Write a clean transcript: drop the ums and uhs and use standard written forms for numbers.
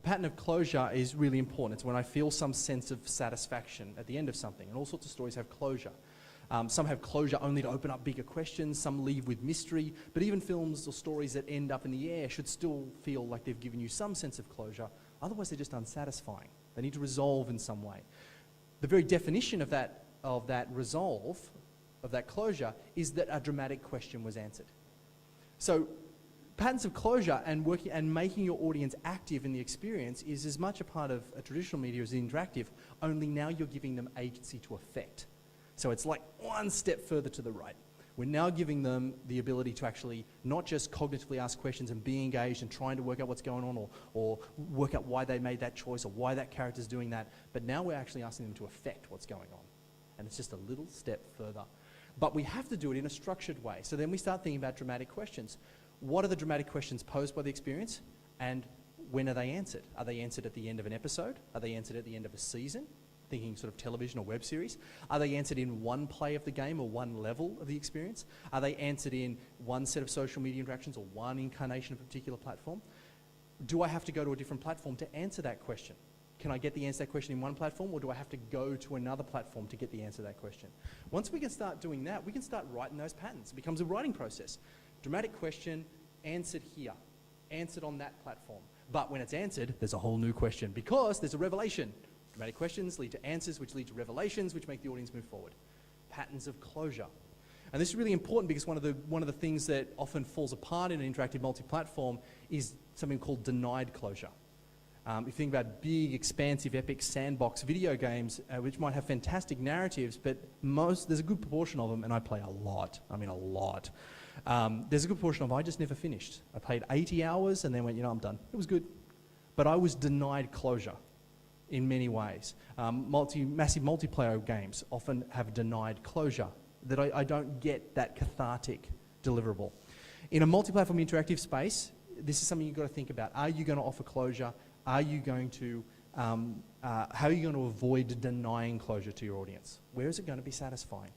pattern of closure is really important. It's when I feel some sense of satisfaction at the end of something, and all sorts of stories have closure. Some have closure only to open up bigger questions, some leave with mystery, but even films or stories that end up in the air should still feel like they've given you some sense of closure, otherwise they're just unsatisfying. They need to resolve in some way. The very definition of that resolve, of that closure, is that a dramatic question was answered. So patterns of closure and making your audience active in the experience is as much a part of a traditional media as interactive, only now you're giving them agency to affect. So it's like one step further to the right. We're now giving them the ability to actually not just cognitively ask questions and be engaged and trying to work out what's going on or work out why they made that choice or why that character's doing that, but now we're actually asking them to affect what's going on. And it's just a little step further. But we have to do it in a structured way. So then we start thinking about dramatic questions. What are the dramatic questions posed by the experience, and when are they answered? Are they answered at the end of an episode? Are they answered at the end of a season? Thinking sort of television or web series. Are they answered in one play of the game or one level of the experience? Are they answered in one set of social media interactions or one incarnation of a particular platform? Do I have to go to a different platform to answer that question? Can I get the answer to that question in one platform, or do I have to go to another platform to get the answer to that question? Once we can start doing that, we can start writing those patterns. It becomes a writing process. Dramatic question, answered here, answered on that platform. But when it's answered, there's a whole new question because there's a revelation. Dramatic questions lead to answers, which lead to revelations, which make the audience move forward. Patterns of closure. And this is really important because one of the things that often falls apart in an interactive multi-platform is something called denied closure. If you think about big, expansive, epic sandbox video games, which might have fantastic narratives, but there's a good proportion of them, and I play a lot. I mean a lot. There's a good portion of them I just never finished. I played 80 hours and then went, I'm done. It was good. But I was denied closure in many ways. Massive multiplayer games often have denied closure, that I don't get that cathartic deliverable. In a multi-platform interactive space, this is something you've got to think about. Are you going to offer closure? Are you going to, how are you going to avoid denying closure to your audience? Where is it going to be satisfying?